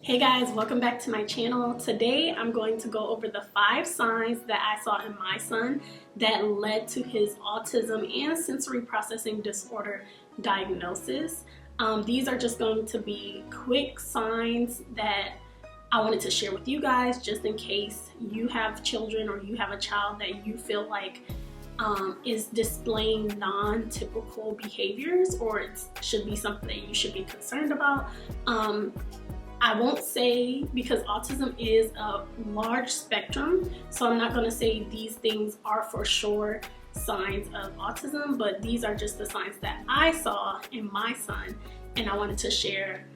Hey guys, welcome back to my channel. Today I'm going to go over the 5 signs that I saw in my son that led to his autism and sensory processing disorder diagnosis. These are just going to be quick signs that I wanted to share with you guys just in case you have children or you have a child that you feel like is displaying non-typical behaviors, or it should be something that you should be concerned about. I won't say, because autism is a large spectrum, so I'm not going to say these things are for sure signs of autism, but these are just the signs that I saw in my son, and I wanted to share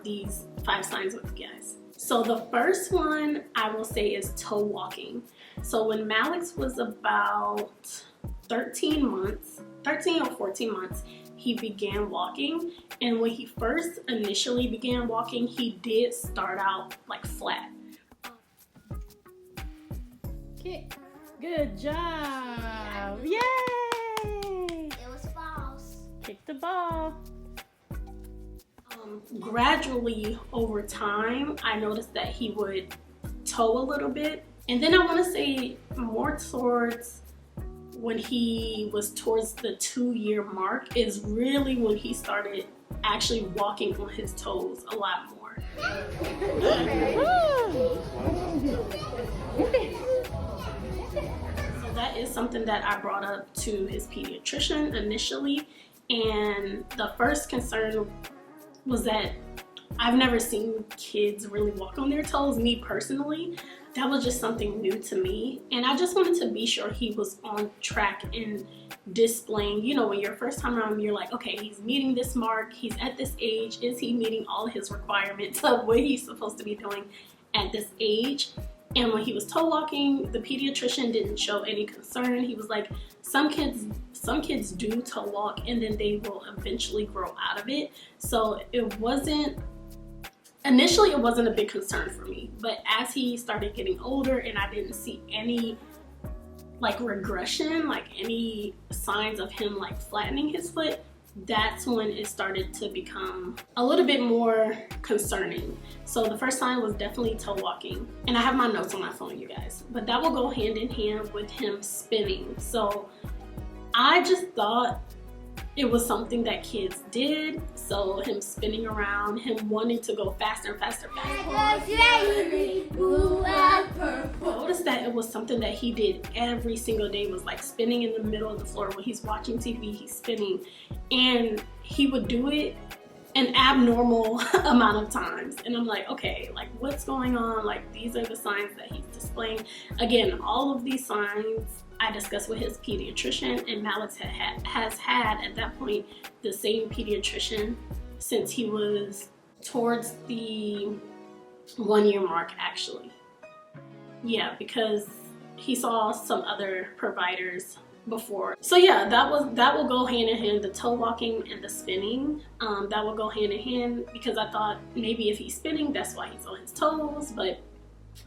these 5 signs with you guys. So the first one I will say is toe walking. So when Malix was about 13 or 14 months, he began walking, and when he first initially began walking, he did start out like flat. Okay, good job! Yay! It was false. Kick the ball. Gradually over time, I noticed that he would toe a little bit, and then I want to say more towards when he was towards the 2-year mark is really when he started actually walking on his toes a lot more. So that is something that I brought up to his pediatrician initially, and the first concern was that I've never seen kids really walk on their toes, me personally. That was just something new to me, and I just wanted to be sure he was on track in displaying, you know, when you're first time around, you're like, okay, he's meeting this mark, he's at this age, is he meeting all his requirements of what he's supposed to be doing at this age? And when he was toe walking, the pediatrician didn't show any concern. He was like, some kids do toe walk and then they will eventually grow out of it. So initially it wasn't a big concern for me, but as he started getting older and I didn't see any like regression, like any signs of him like flattening his foot, that's when it started to become a little bit more concerning. So the first sign was definitely toe walking, and I have my notes on my phone, you guys, but that will go hand in hand with him spinning. So I just thought it was something that kids did, so him spinning around, him wanting to go faster and faster and faster. I noticed that it was something that he did every single day, was like spinning in the middle of the floor. When he's watching TV, he's spinning, and he would do it an abnormal amount of times. And I'm like, okay, like what's going on? Like these are the signs that he's displaying. Again, all of these signs I discussed with his pediatrician, and Malix has had at that point the same pediatrician since he was towards the 1-year mark, actually. Yeah, because he saw some other providers before. So yeah, that will go hand in hand, the toe walking and the spinning. That will go hand in hand, because I thought maybe if he's spinning, that's why he's on his toes, but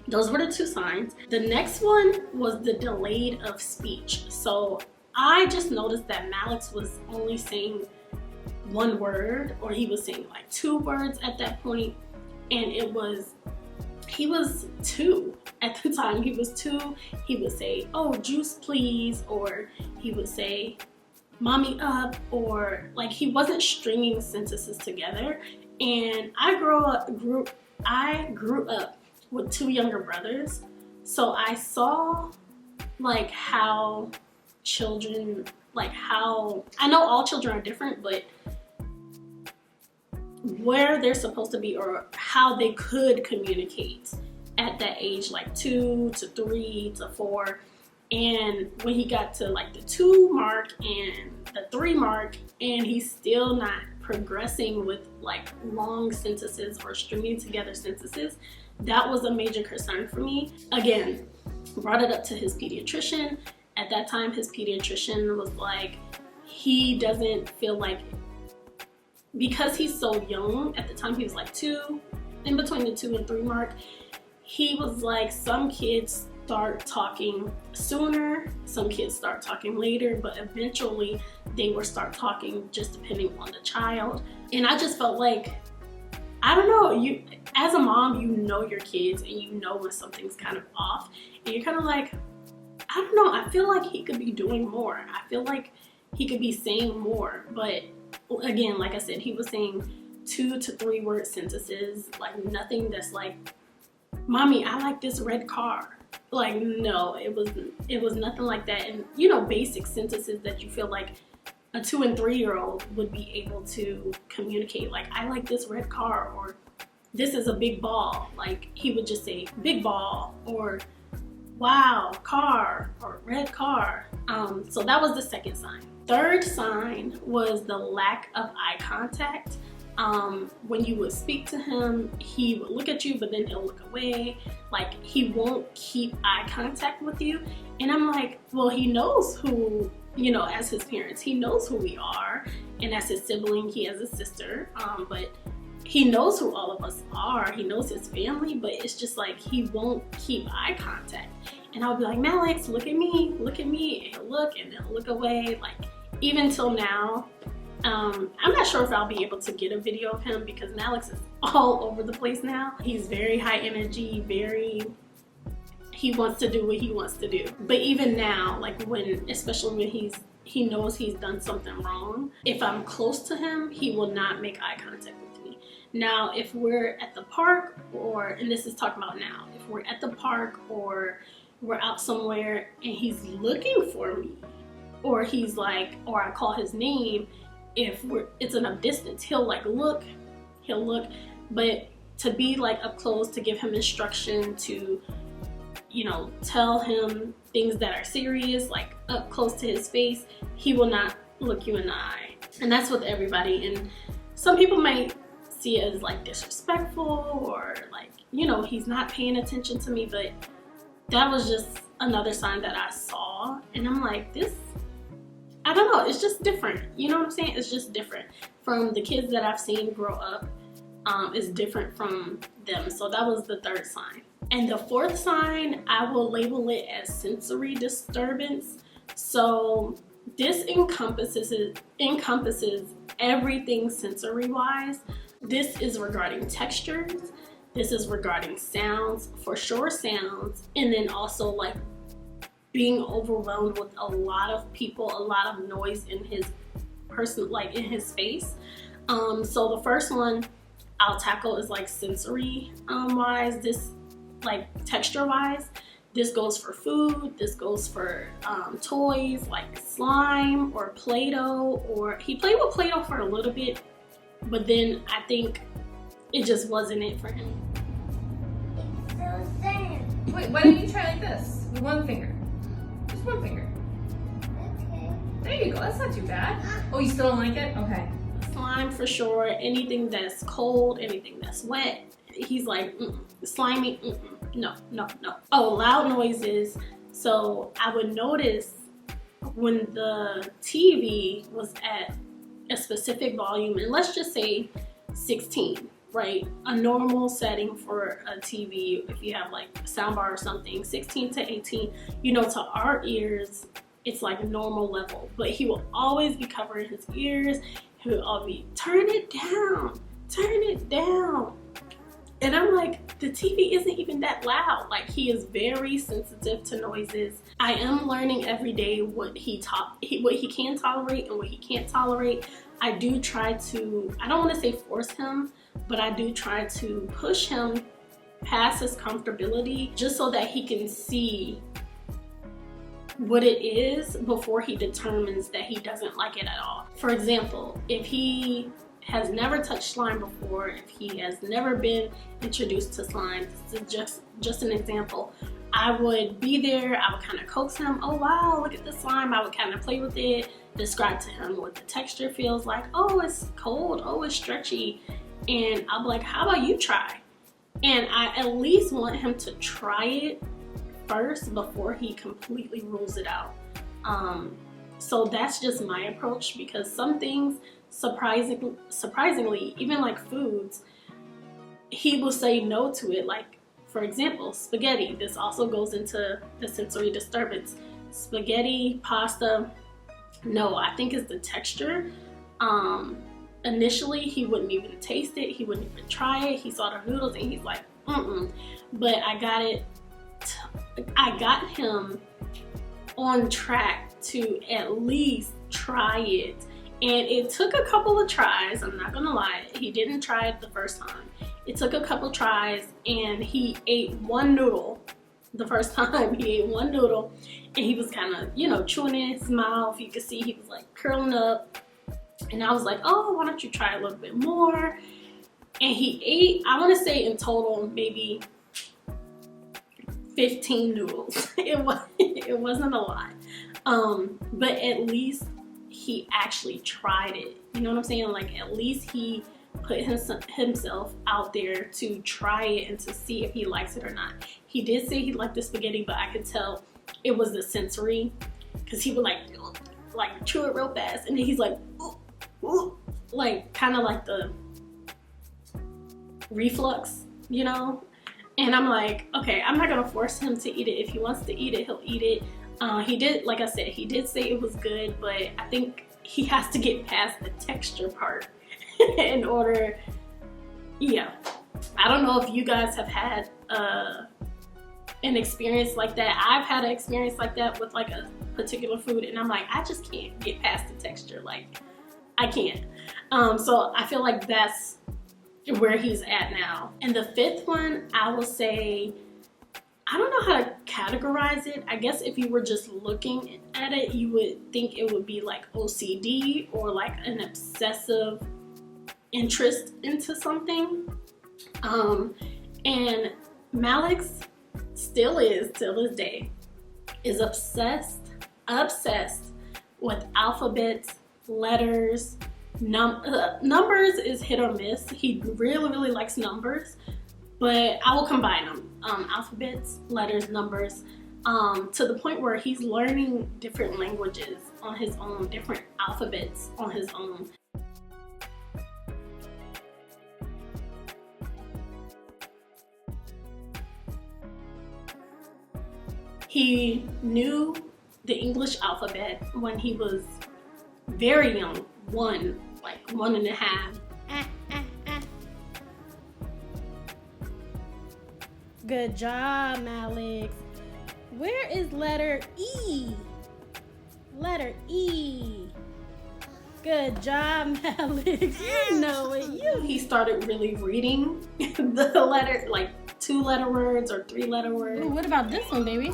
those were the 2 signs. The next one was the delayed of speech. So I just noticed that Malix was only saying 1 word, or he was saying like 2 words at that point, and he was 2 at the time. He was 2. He would say, oh, juice please, or he would say mommy up, or like he wasn't stringing sentences together. And I grew up with 2 younger brothers, so I saw like how children, like how, I know all children are different, but where they're supposed to be or how they could communicate at that age, like 2 to 3 to 4. And when he got to like the 2 mark and the 3 mark, and he's still not progressing with like long sentences or stringing together sentences, that was a major concern for me. Again, brought it up to his pediatrician. At that time, his pediatrician was like, he doesn't feel like, because he's so young, at the time he was like 2, in between the 2 and 3 mark, he was like, some kids start talking sooner, some kids start talking later, but eventually they will start talking just depending on the child. And I just felt like I don't know, you as a mom, you know your kids and you know when something's kind of off, and you're kind of like, I don't know, I feel like he could be doing more. I feel like he could be saying more. But again, like I said, he was saying 2 to 3 word sentences, like nothing that's like, mommy, I like this red car. Like, no, it was nothing like that. And you know, basic sentences that you feel like a 2 and 3-year-old would be able to communicate, like, I like this red car, or this is a big ball. Like, he would just say big ball, or wow, car, or red car. So that was the second sign. Third sign was the lack of eye contact. When you would speak to him, he would look at you, but then he'll look away. Like, he won't keep eye contact with you. And I'm like, well, he knows who, you know, as his parents, he knows who we are, and as his sibling, he has a sister, but he knows who all of us are. He knows his family, but it's just like he won't keep eye contact. And I'll be like, Malix, look at me, and he'll look, and he'll look away. Like, even till now, I'm not sure if I'll be able to get a video of him because Malix is all over the place now. He's very high energy, he wants to do what he wants to do. But even now, like especially when he knows he's done something wrong, if I'm close to him, he will not make eye contact with me. Now, if we're at the park, and this is talking about now, if we're at the park or we're out somewhere and he's looking for me, or he's like, or I call his name, it's enough distance, he'll look, but to be like up close, to give him instruction, to, you know, tell him things that are serious, like up close to his face, he will not look you in the eye. And that's with everybody. And some people might see it as like disrespectful, or like, you know, he's not paying attention to me, but that was just another sign that I saw. And I'm like, this, I don't know, it's just different. You know what I'm saying? It's just different from the kids that I've seen grow up. It's different from them. So that was the third sign. And the fourth sign, I will label it as sensory disturbance. So this encompasses everything sensory wise. This is regarding textures. This is regarding sounds, for sure sounds, and then also like being overwhelmed with a lot of people, a lot of noise in his person, like in his space. So the first one I'll tackle is like sensory wise. This, like texture wise, this goes for food, this goes for toys like slime or Play-Doh, or he played with Play-Doh for a little bit, but then I think it just wasn't it for him. Wait, why don't you try like this with one finger? Just one finger. Okay. There you go, that's not too bad. Oh, you still don't like it? Okay. Slime for sure, anything that's cold, anything that's wet, he's like, slimy, no. Oh, loud noises. So I would notice when the TV was at a specific volume, and let's just say 16, right? A normal setting for a TV, if you have like a soundbar or something, 16 to 18, you know, to our ears, it's like normal level, but he will always be covering his ears. He will always be, turn it down. And I'm like, the TV isn't even that loud. Like, he is very sensitive to noises. I am learning every day what he can tolerate and what he can't tolerate. I do try to, I don't want to say force him, but I do try to push him past his comfortability just so that he can see what it is before he determines that he doesn't like it at all. For example, if he has never touched slime before, if he has never been introduced to slime, this is just an example, I would be there, I would kind of coax him, oh wow, look at the slime, I would kind of play with it, describe to him what the texture feels like, oh it's cold, oh it's stretchy, and I'll be like, how about you try? And I at least want him to try it first before he completely rules it out. So that's just my approach, because some things, surprisingly, even like foods, he will say no to it. Like, for example, spaghetti. This also goes into the sensory disturbance. Spaghetti, pasta, no, I think it's the texture. initially he wouldn't even taste it, he wouldn't even try it. He saw the noodles and he's like, but I got him on track to at least try it. And it took a couple of tries, I'm not gonna lie. He didn't try it the first time. It took a couple tries and he ate one noodle the first time. He ate one noodle and he was kind of, you know, chewing in his mouth. You could see he was like curling up. And I was like, oh, why don't you try a little bit more? And he ate, I want to say in total, maybe 15 noodles. It wasn't a lot. But at least he actually tried it. You know what I'm saying? Like, at least he put himself out there to try it and to see if he likes it or not. He did say he liked the spaghetti, but I could tell it was the sensory, because he would like chew it real fast, and then he's like, ooh, ooh, like kind of like the reflux, you know? And I'm like, okay, I'm not gonna force him to eat it. If he wants to eat it, he'll eat it. He did, like I said, he did say it was good, but I think he has to get past the texture part in order, yeah. I don't know if you guys have had an experience like that. I've had an experience like that with like a particular food, and I'm like, I just can't get past the texture. Like, I can't. So I feel like that's where he's at now. And the fifth one, I will say, I don't know how to categorize it. I guess if you were just looking at it, you would think it would be like OCD or like an obsessive interest into something. And Malik's still is, till this day, is obsessed with alphabets, letters, numbers is hit or miss. He really likes numbers, but I will combine them. Alphabets, letters, numbers, to the point where he's learning different languages on his own, different alphabets on his own. He knew the English alphabet when he was very young, like 1.5. Good job, Alex. Where is letter E? Letter E. Good job, Alex. You know it. He started really reading the letter, like 2-letter words or 3-letter words. Ooh, what about this one, baby?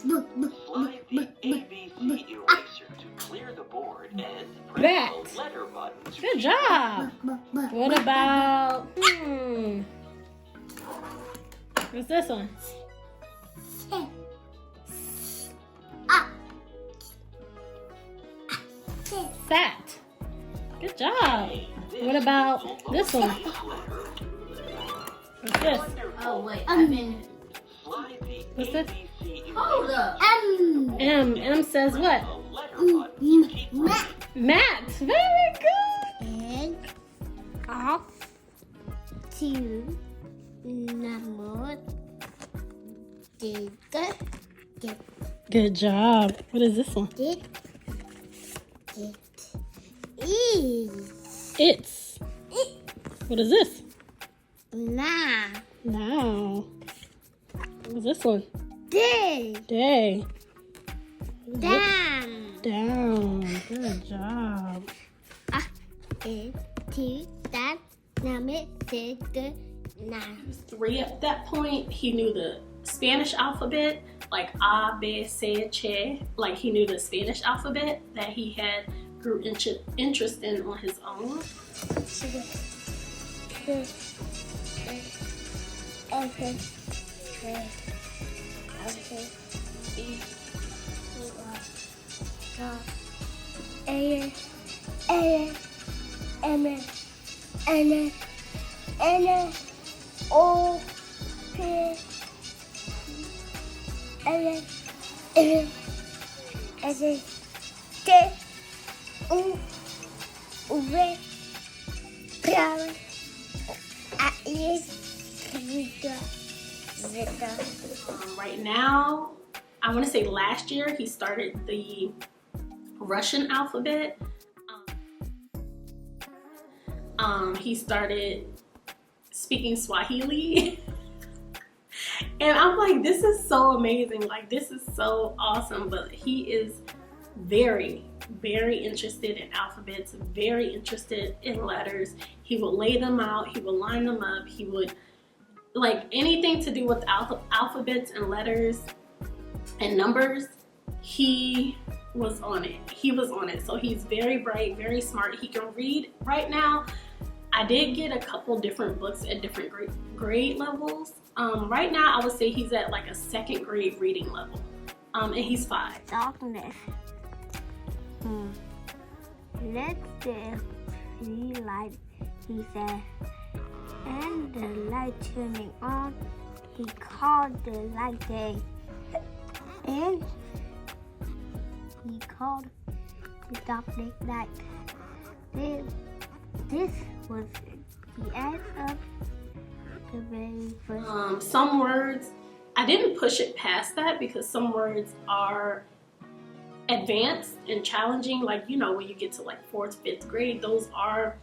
Slide the ABC eraser to clear the board and press the letter button. Good job. What about what's this one? Fat. Good job. What about this one? What's this? Oh wait, I've been. What's this? Hold up. M says what? Matt. Very good. And off to number. Good job. What is this one? It's. What is this? Now. What's this one? Day. Down. Good job. He was 3 at that point. He knew the Spanish alphabet, like A, B, C, Che. Like, he knew the Spanish alphabet that he had grew interest in on his own. Right now, I want to say last year he started the Russian alphabet. he started speaking Swahili. And I'm like, this is so amazing. Like, this is so awesome. But he is very, very interested in alphabets, very interested in letters. He would lay them out. He would line them up. He would, like, anything to do with alphabets and letters and numbers, he was on it. He was on it. So he's very bright, very smart. He can read right now. I did get a couple different books at different grade levels. Right now, I would say he's at like a 2nd grade reading level, and he's 5. Darkness. Let there be light, he said. And the light turning on, he called the light day. And he called the darkness night. This was the end of the very first. Some words, I didn't push it past that because some words are advanced and challenging. Like, you know, when you get to like 4th, 5th grade, those are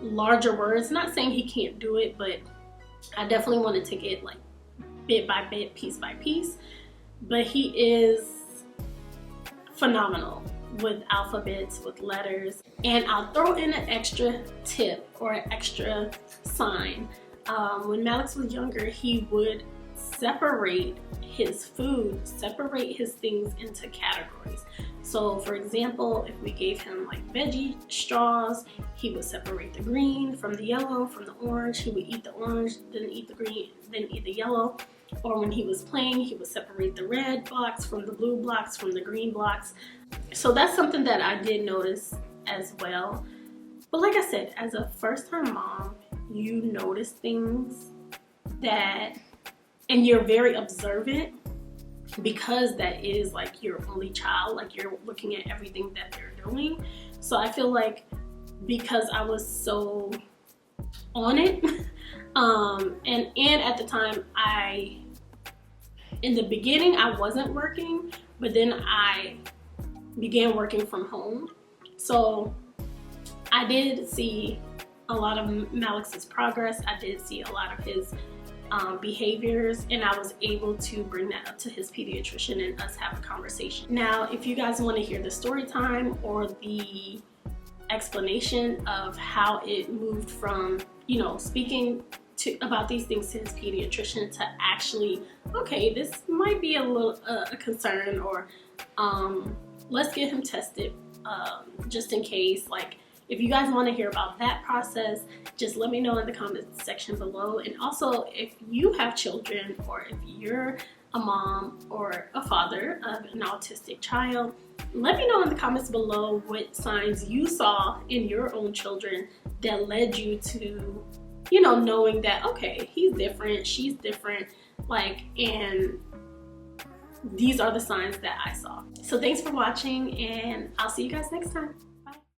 larger words. Not saying he can't do it, but I definitely want to take it like bit by bit, piece by piece. But he is phenomenal with alphabets, with letters. And I'll throw in an extra tip or an extra sign. When Malix was younger, he would separate his food, separate his things into categories. So for example, if we gave him like veggie straws, he would separate the green from the yellow, from the orange. He would eat the orange, then eat the green, then eat the yellow. Or when he was playing, he would separate the red blocks from the blue blocks, from the green blocks. So that's something that I did notice as well. But like I said, as a first-time mom, you notice things that, and you're very observant because that is like your only child, like you're looking at everything that they're doing. So I feel like because I was so on it, and at the time in the beginning I wasn't working, but then I began working from home. So I did see a lot of Malix's progress. I did see a lot of his behaviors, and I was able to bring that up to his pediatrician and us have a conversation. Now, if you guys want to hear the story time or the explanation of how it moved from, you know, speaking about these things to his pediatrician to actually, okay, this might be a little a concern, or let's get him tested just in case. Like, if you guys want to hear about that process, just let me know in the comments section below. And also, if you have children, or if you're a mom or a father of an autistic child, let me know in the comments below what signs you saw in your own children that led you to, you know, knowing that, okay, he's different, she's different, like, and these are the signs that I saw. So thanks for watching, and I'll see you guys next time.